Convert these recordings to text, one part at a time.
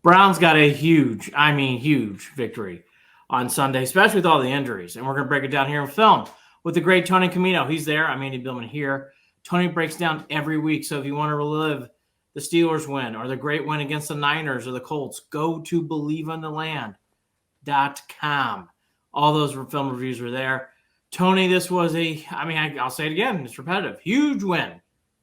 Browns got a huge victory on Sunday, especially with all the injuries. And we're going to break it down here in film with the great Tony Camino. He's there. I'm Andy Billman here. Tony breaks down every week. So if you want to relive the Steelers win or the great win against the Niners or the Colts, go to believeontheland.com. All those film reviews were there. Tony, this was I'll say it again. It's repetitive. Huge win.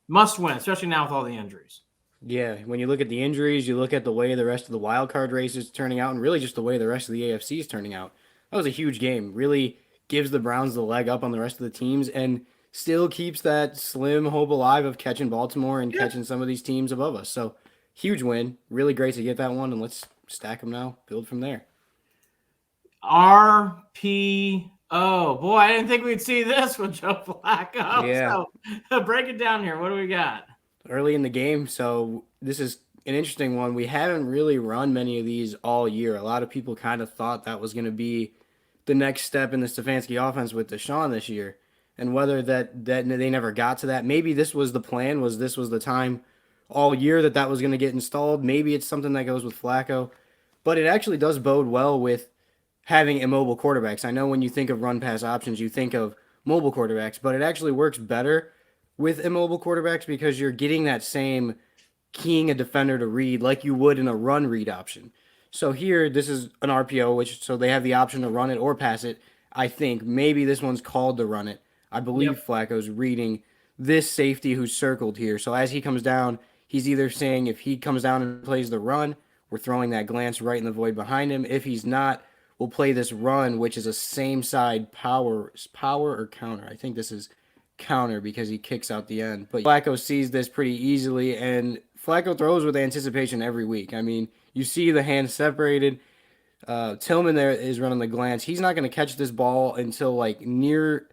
Must win, especially now with all the injuries. Yeah, when you look at the injuries, you look at the way the rest of the wild card race is turning out, and really just the way the rest of the AFC is turning out. That was a huge game. Really gives the Browns the leg up on the rest of the teams and still keeps that slim hope alive of catching Baltimore and catching some of these teams above us. So, huge win. Really great to get that one, and let's stack them now, build from there. RPO. Boy, I didn't think we'd see this with Joe Flacco. Yeah. So, break it down here. What do we got? Early in the game, so this is an interesting one. We haven't really run many of these all year. A lot of people kind of thought that was going to be the next step in the Stefanski offense with Deshaun this year. And whether that they never got to that, maybe this was the plan, this was the time all year that was going to get installed. Maybe it's something that goes with Flacco. But it actually does bode well with having immobile quarterbacks. I know when you think of run-pass options, you think of mobile quarterbacks, but it actually works better with immobile quarterbacks because you're getting that same keying a defender to read like you would in a run read option. So here, this is an RPO, so they have the option to run it or pass it. I think maybe this one's called to run it. I believe Flacco's reading this safety who's circled here. So as he comes down, he's either saying if he comes down and plays the run, we're throwing that glance right in the void behind him. If he's not, we'll play this run, which is a same side power or counter. I think this is counter because he kicks out the end. But Flacco sees this pretty easily, and Flacco throws with anticipation every week. I mean, you see the hands separated. Tillman there is running the glance. He's not going to catch this ball until like near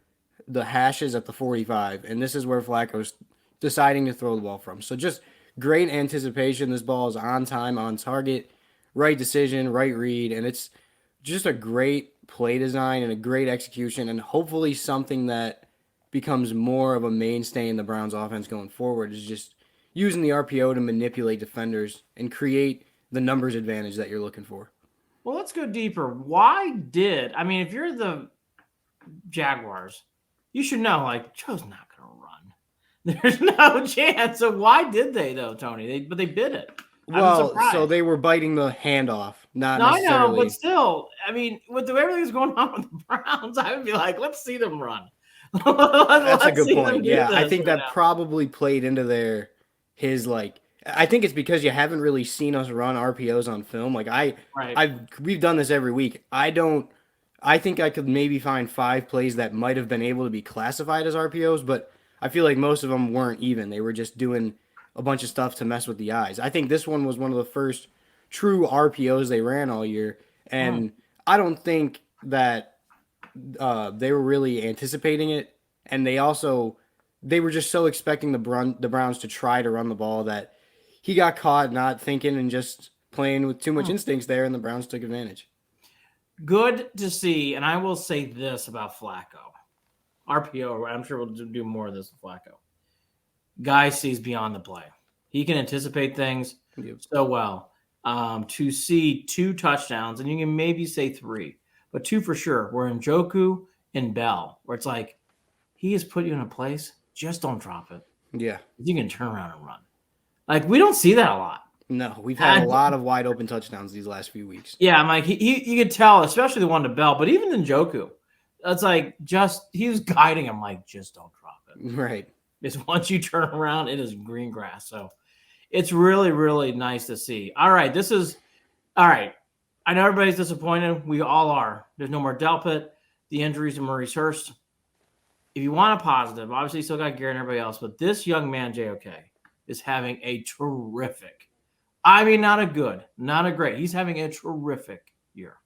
the hashes at the 45, and this is where Flacco's deciding to throw the ball from. So just great anticipation. This ball is on time, on target, right decision, right read, and it's just a great play design and a great execution, and hopefully something that becomes more of a mainstay in the Browns offense going forward is just using the RPO to manipulate defenders and create the numbers advantage that you're looking for. Well, let's go deeper. If you're the Jaguars, you should know, Joe's not going to run. There's no chance. So why did they, though, Tony? But they bid it. Well, so they were biting the handoff, not necessarily. I know, but still, with everything that's going on with the Browns, I would be like, let's see them run. That's a good point. Yeah, I think that probably played into I think it's because you haven't really seen us run RPOs on film. We've done this every week. I think I could maybe find 5 plays that might have been able to be classified as RPOs, but I feel like most of them weren't even. They were just doing a bunch of stuff to mess with the eyes. I think this one was one of the first true RPOs they ran all year, and I don't think that they were really anticipating it, and they were just so expecting the Browns to try to run the ball that he got caught not thinking and just playing with too much instincts there, and the Browns took advantage. Good to see, and I will say this about Flacco. RPO, I'm sure we'll do more of this with Flacco. Guy sees beyond the play. He can anticipate things so well. To see 2 touchdowns, and you can maybe say 3, but 2 for sure, were Njoku and Bell, where it's like, he has put you in a place, just don't drop it. Yeah. You can turn around and run. We don't see that a lot. No, we've had a lot of wide open touchdowns these last few weeks. Yeah, I'm like, you could tell, especially the one to Bell, but even Njoku, it's like, he was guiding him, just don't drop it. Right. It's once you turn around, it is green grass. So it's really, really nice to see. All right. I know everybody's disappointed. We all are. There's no more Delpit. The injuries to Maurice Hurst. If you want a positive, obviously you still got Garrett and everybody else, but this young man, JOK, is having a terrific, not a good, not a great. He's having a terrific year.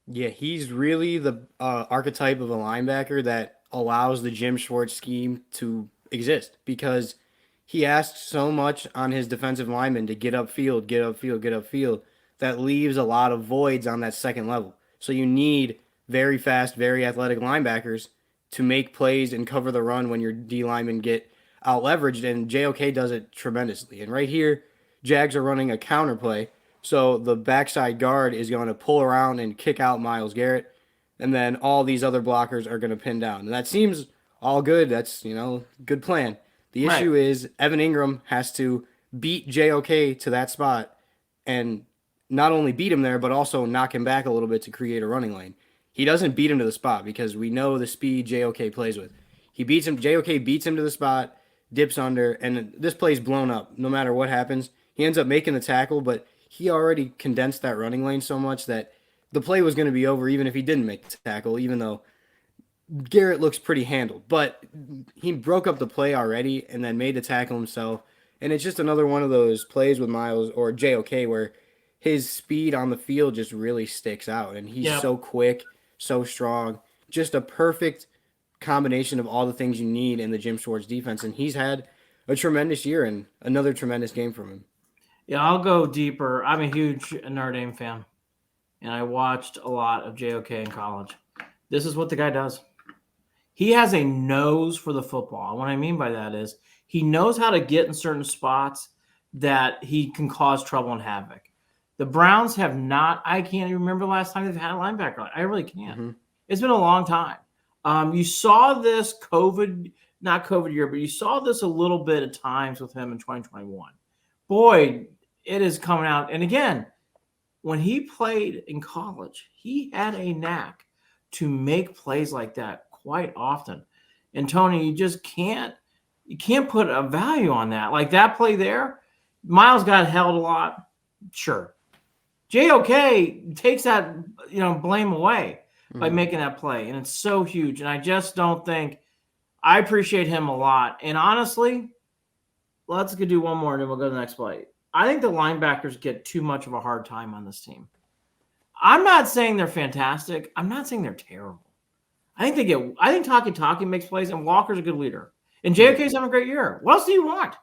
Yeah, he's really the archetype of a linebacker that allows the Jim Schwartz scheme to exist because he asks so much on his defensive linemen to get upfield, that leaves a lot of voids on that second level. So you need very fast, very athletic linebackers to make plays and cover the run when your D linemen get out leveraged, and JOK does it tremendously. And right here, Jags are running a counter play So the backside guard is going to pull around and kick out Myles Garrett, and then all these other blockers are going to pin down. And that seems all good. That's, good plan. The Right. issue is Evan Ingram has to beat JOK to that spot and not only beat him there, but also knock him back a little bit to create a running lane. He doesn't beat him to the spot because we know the speed JOK plays with. He beats him. JOK beats him to the spot, dips under, and this play's blown up. No matter what happens, he ends up making the tackle, but he already condensed that running lane so much that the play was going to be over even if he didn't make the tackle, even though Garrett looks pretty handled. But he broke up the play already and then made the tackle himself. And it's just another one of those plays with Myles or JOK where his speed on the field just really sticks out. And he's so quick, so strong, just a perfect combination of all the things you need in the Jim Schwartz defense. And he's had a tremendous year and another tremendous game from him. Yeah, I'll go deeper. I'm a huge Notre Dame fan, and I watched a lot of JOK in college. This is what the guy does. He has a nose for the football. And what I mean by that is he knows how to get in certain spots that he can cause trouble and havoc. The Browns have not – I can't even remember the last time they've had a linebacker. I really can't. Mm-hmm. It's been a long time. You saw this not COVID year, but you saw this a little bit at times with him in 2021. Boy, it is coming out. And again, when he played in college, he had a knack to make plays like that quite often. And Tony, you can't put a value on that. Like that play there, Myles got held a lot. Sure. JOK takes that, blame away by making that play. And it's so huge. And I just don't think I appreciate him a lot. And honestly, let's do one more and then we'll go to the next play. I think the linebackers get too much of a hard time on this team. I'm not saying they're fantastic. I'm not saying they're terrible. I think Taki makes plays and Walker's a good leader. And JOK's having a great year. What else do you want?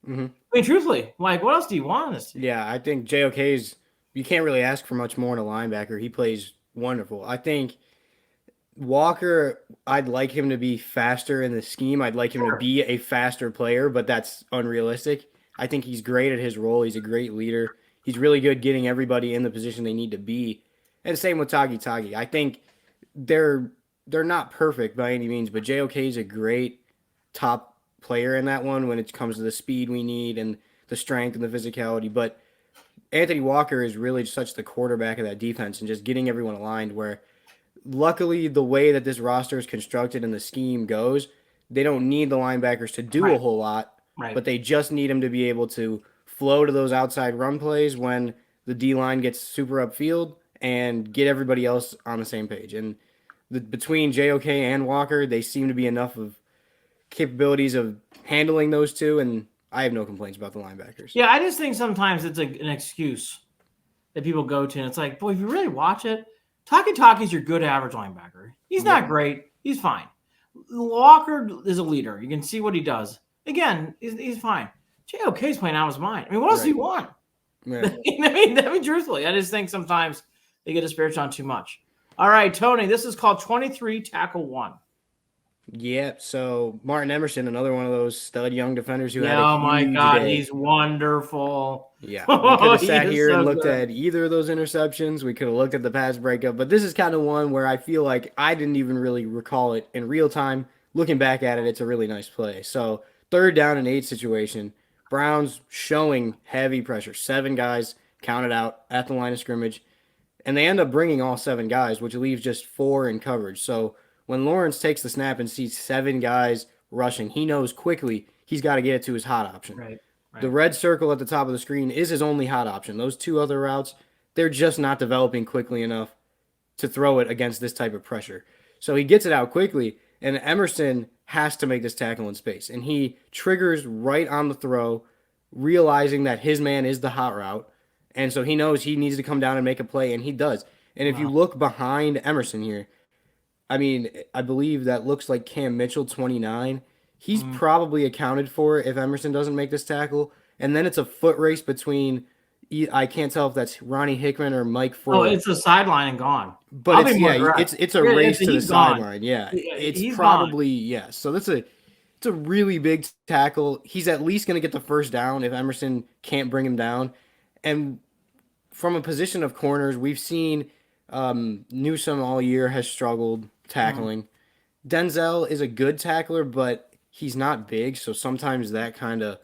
Mm-hmm. I mean, truthfully, what else do you want in this team? Yeah, I think JOK's, you can't really ask for much more in a linebacker. He plays wonderful. I think Walker, I'd like him to be faster in the scheme. I'd like him to be a faster player, but that's unrealistic. I think he's great at his role. He's a great leader. He's really good getting everybody in the position they need to be. And same with Taki. I think they're not perfect by any means, but JOK is a great top player in that one when it comes to the speed we need and the strength and the physicality. But Anthony Walker is really such the quarterback of that defense and just getting everyone aligned where luckily the way that this roster is constructed and the scheme goes, they don't need the linebackers to do a whole lot, but they just need them to be able to flow to those outside run plays when the D-line gets super upfield and get everybody else on the same page. And between JOK and Walker, they seem to be enough of capabilities of handling those two, and I have no complaints about the linebackers. Yeah, I just think sometimes it's an excuse that people go to, and it's like, boy, if you really watch it, Taki's your good average linebacker. He's not great. He's fine. Walker is a leader. You can see what he does. Again, he's fine. JOK's playing out of his mind. I mean, what else do you want? Yeah. I mean, truthfully, I just think sometimes they get disparaged on too much. All right, Tony, this is called 23 tackle 1. Yep. So Martin Emerson, another one of those stud young defenders who had a oh my God, day. He's wonderful. Yeah, we could have sat here and looked at either of those interceptions. We could have looked at the pass breakup, but this is kind of one where I feel like I didn't even really recall it in real time. Looking back at it, it's a really nice play. So 3rd down and 8 situation, Browns showing heavy pressure. 7 guys counted out at the line of scrimmage, and they end up bringing all 7 guys, which leaves just 4 in coverage. So when Lawrence takes the snap and sees 7 guys rushing, he knows quickly he's got to get it to his hot option. Right. The red circle at the top of the screen is his only hot option. Those 2 other routes, they're just not developing quickly enough to throw it against this type of pressure. So he gets it out quickly, and Emerson has to make this tackle in space. And he triggers right on the throw, realizing that his man is the hot route. And so he knows he needs to come down and make a play, and he does. And if you look behind Emerson here, I mean, I believe that looks like Cam Mitchell, 29. He's probably accounted for if Emerson doesn't make this tackle. And then it's a foot race between, I can't tell if that's Ronnie Hickman or Mike Ford. Oh, it's a sideline and gone. But it's a race to the sideline. Yeah, it's probably, yes. So it's a really big tackle. He's at least going to get the first down if Emerson can't bring him down. And from a position of corners, we've seen Newsome all year has struggled Mm. tackling. Denzel is a good tackler, but he's not big, so sometimes that kind of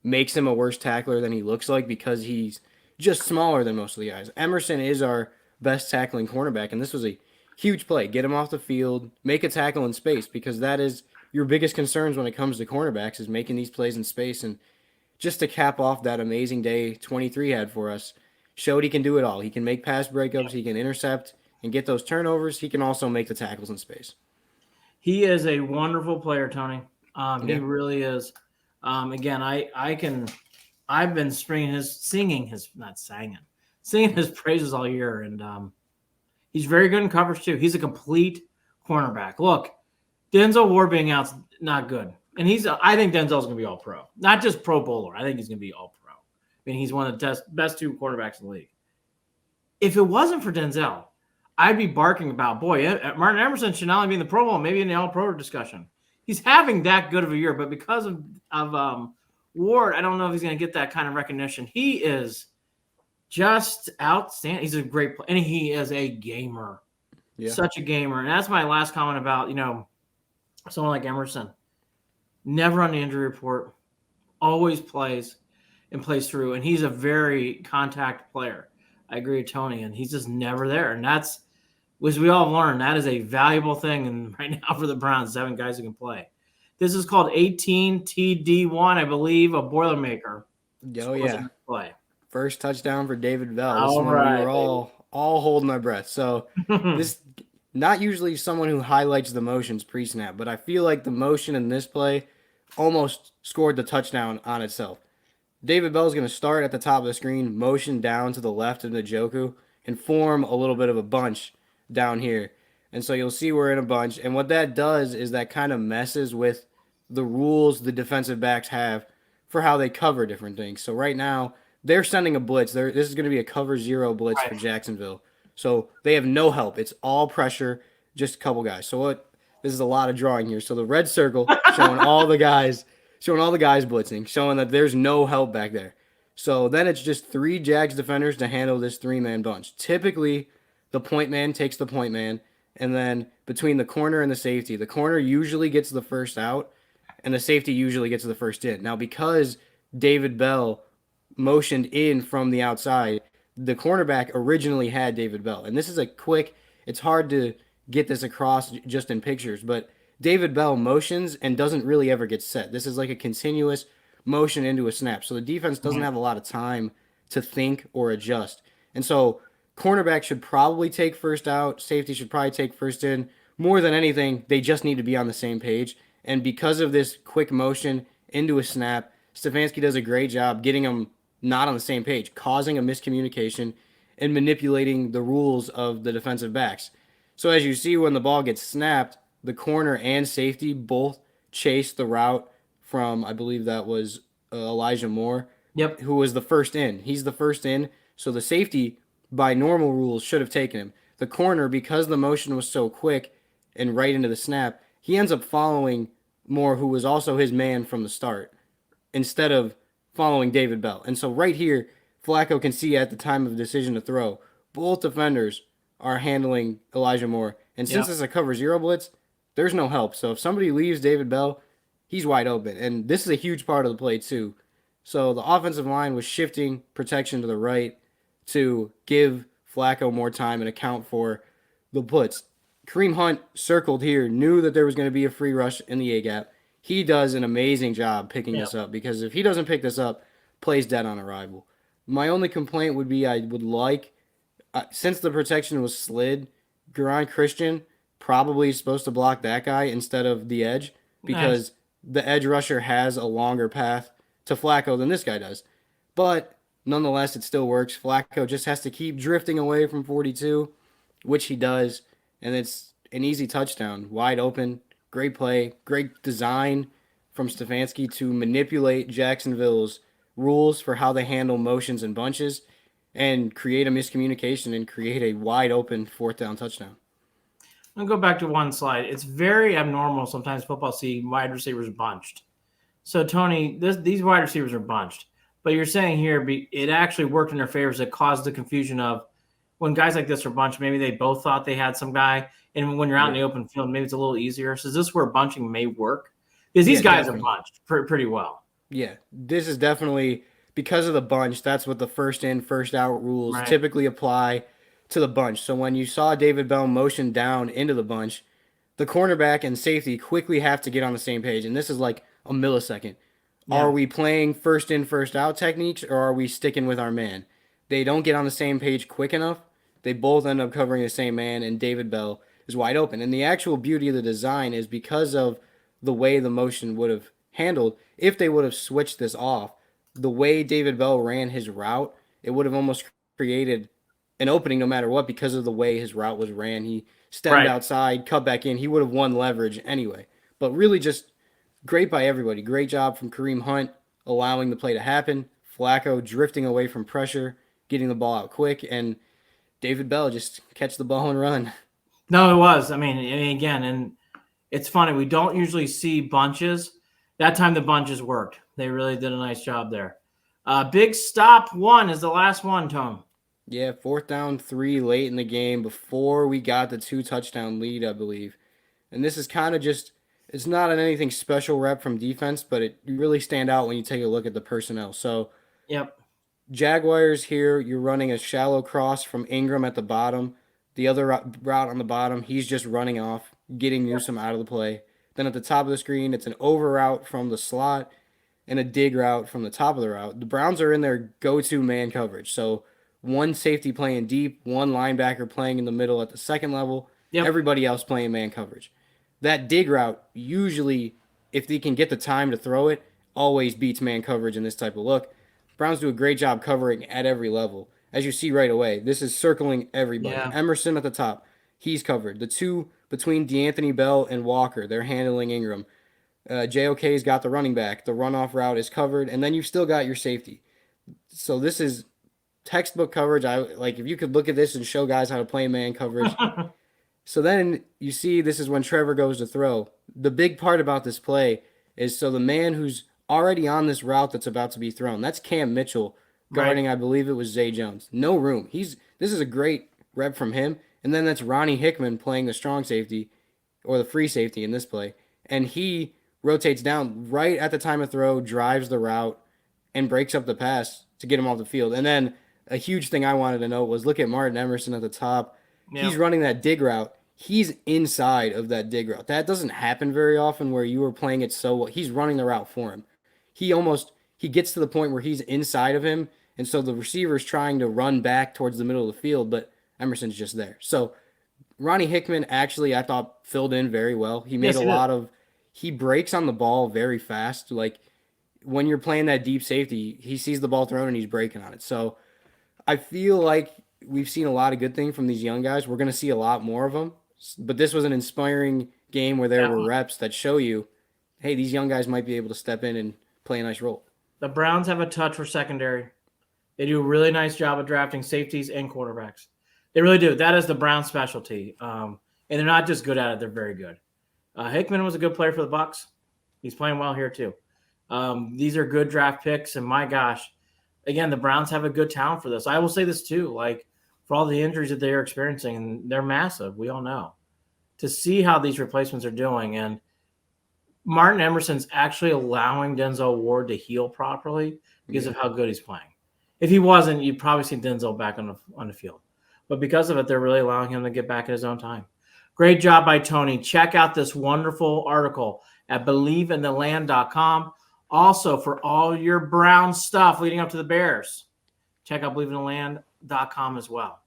makes him a worse tackler than he looks like because he's just smaller than most of the guys. Emerson is our best tackling cornerback, and this was a huge play. Get him off the field, make a tackle in space, because that is your biggest concerns when it comes to cornerbacks is making these plays in space. And just to cap off that amazing day 23 had for us, showed he can do it all. He can make pass breakups, he can intercept and get those turnovers. He can also make the tackles in space. He is a wonderful player, Tony. He Yeah. really is. Again, I've been singing his praises all year, and he's very good in coverage too. He's a complete cornerback. Look, Denzel Ward being out's not good, and I think Denzel's going to be all pro, not just Pro Bowler. I think he's going to be all pro. I mean, he's one of the best two quarterbacks in the league. If it wasn't for Denzel, I'd be barking about, boy, Martin Emerson should not only be in the Pro Bowl, maybe in the All Pro discussion. He's having that good of a year, but because of Ward, I don't know if he's going to get that kind of recognition. He is just outstanding. He's a great player, and he is a gamer, such a gamer. And that's my last comment about someone like Emerson. Never on the injury report, always plays and plays through, and he's a very contact player. I agree with Tony, and he's just never there. And that's, as we all learned, that is a valuable thing. And right now for the Browns, 7 guys who can play. This is called 18TD1, I believe, a Boilermaker. Oh, yeah. Play. First touchdown for David Bell. This All one right, we were all holding our breath. So this not usually someone who highlights the motions pre-snap, but I feel like the motion in this play almost scored the touchdown on itself. David Bell's going to start at the top of the screen, motion down to the left of Njoku, and form a little bit of a bunch down here. And so you'll see we're in a bunch. And what that does is that kind of messes with the rules the defensive backs have for how they cover different things. So right now, they're sending a blitz. This is going to be a cover 0 blitz for Jacksonville. So they have no help. It's all pressure, just a couple guys. So this is a lot of drawing here. So the red circle showing all the guys blitzing, showing that there's no help back there. So then it's just 3 Jags defenders to handle this 3-man bunch. Typically, the point man takes the point man, and then between the corner and the safety, the corner usually gets the first out, and the safety usually gets the first in. Now, because David Bell motioned in from the outside, the cornerback originally had David Bell. And this is it's hard to get this across just in pictures, but David Bell motions and doesn't really ever get set. This is like a continuous motion into a snap. So the defense doesn't have a lot of time to think or adjust. And so cornerback should probably take first out. Safety should probably take first in. More than anything, they just need to be on the same page. And because of this quick motion into a snap, Stefanski does a great job getting them not on the same page, causing a miscommunication and manipulating the rules of the defensive backs. So as you see, when the ball gets snapped, the corner and safety both chase the route from, I believe that was Elijah Moore, who was the first in. He's the first in, so the safety, by normal rules, should have taken him. The corner, because the motion was so quick and right into the snap, he ends up following Moore, who was also his man from the start, instead of following David Bell. And so right here, Flacco can see at the time of the decision to throw, both defenders are handling Elijah Moore. And since it's a cover 0 blitz, there's no help. So if somebody leaves David Bell, he's wide open. And this is a huge part of the play too. So the offensive line was shifting protection to the right to give Flacco more time and account for the blitz. Kareem Hunt circled here, knew that there was going to be a free rush in the A-gap. He does an amazing job picking this up, because if he doesn't pick this up, plays dead on arrival. My only complaint would be I would like, since the protection was slid, Geron Christian probably is supposed to block that guy instead of the edge, because the edge rusher has a longer path to Flacco than this guy does. But nonetheless, it still works. Flacco just has to keep drifting away from 42, which he does, and it's an easy touchdown, wide open. Great play, great design from Stefanski to manipulate Jacksonville's rules for how they handle motions and bunches and create a miscommunication and create a wide open 4th down touchdown. I'll go back to one slide. It's very abnormal sometimes football see wide receivers bunched. So, Tony, these wide receivers are bunched. But you're saying here it actually worked in their favor. It caused the confusion of when guys like this are bunched, maybe they both thought they had some guy. And when you're out in the open field, maybe it's a little easier. So is this where bunching may work? Because these guys definitely. are bunched pretty well. Yeah, this is definitely because of the bunch. That's what the first in, first out rules Right. typically apply to the bunch. So when you saw David Bell motion down into the bunch, the cornerback and safety quickly have to get on the same page. And this is like a millisecond. Yeah. Are we playing first in, first out techniques, or are we sticking with our man? They don't get on the same page quick enough. They both end up covering the same man, and David Bell is wide open. And the actual beauty of the design is because of the way the motion would have handled, if they would have switched this off, the way David Bell ran his route, it would have almost created an opening no matter what because of the way his route was ran. He stemmed outside, cut back in. He would have won leverage anyway. But really just great by everybody. Great job from Kareem Hunt allowing the play to happen. Flacco drifting away from pressure, getting the ball out quick, and David Bell just catch the ball and run. No, it was. I mean, again, and it's funny. We don't usually see bunches. That time the bunches worked. They really did a nice job there. Big stop one is the last one, Tom. Yeah, 4th down 3 late in the game before we got the 2-touchdown lead, I believe. And this is kind of just, it's not an anything special rep from defense, but it really stand out when you take a look at the personnel. So, yep. Jaguars here, you're running a shallow cross from Ingram at the bottom. The other route on the bottom, he's just running off, getting Newsome out of the play. Then at the top of the screen, it's an over route from the slot and a dig route from the top of the route. The Browns are in their go-to man coverage. So one safety playing deep, one linebacker playing in the middle at the second level, everybody else playing man coverage. That dig route, usually, if they can get the time to throw it, always beats man coverage in this type of look. Browns do a great job covering at every level. As you see right away, this is circling everybody. Yeah. Emerson at the top, he's covered. The two between DeAnthony Bell and Walker, they're handling Ingram. JOK's got the running back. The runoff route is covered, and then you've still got your safety. So this is textbook coverage. If you could look at this and show guys how to play man coverage. So then you see this is when Trevor goes to throw. The big part about this play is so the man who's already on this route that's about to be thrown, that's Cam Mitchell guarding, I believe it was Zay Jones. No room. This is a great rep from him. And then that's Ronnie Hickman playing the strong safety or the free safety in this play. And he rotates down right at the time of throw, drives the route, and breaks up the pass to get him off the field. And then a huge thing I wanted to note was look at Martin Emerson at the top. Yep. He's running that dig route. He's inside of that dig route. That doesn't happen very often where you are playing it so well. He's running the route for him. He gets to the point where he's inside of him, and so the receiver's trying to run back towards the middle of the field, but Emerson's just there. So Ronnie Hickman actually, I thought, filled in very well. He made he breaks on the ball very fast. Like when you're playing that deep safety, he sees the ball thrown and he's breaking on it. So I feel like we've seen a lot of good things from these young guys. We're going to see a lot more of them. But this was an inspiring game where there were reps that show you, hey, these young guys might be able to step in and play a nice role. The Browns have a touch for secondary. They do a really nice job of drafting safeties and quarterbacks. They really do. That is the Browns' specialty. And they're not just good at it; they're very good. Hickman was a good player for the Bucs. He's playing well here too. These are good draft picks, and my gosh, again, the Browns have a good talent for this. I will say this too, like for all the injuries that they are experiencing, and they're massive. We all know. To see how these replacements are doing, and Martin Emerson's actually allowing Denzel Ward to heal properly because of how good he's playing. If he wasn't, you'd probably see Denzel back on the field. But because of it, they're really allowing him to get back at his own time. Great job by Tony. Check out this wonderful article at BelieveInTheLand.com. Also, for all your Brown stuff leading up to the Bears, check out BelieveInTheLand.com as well.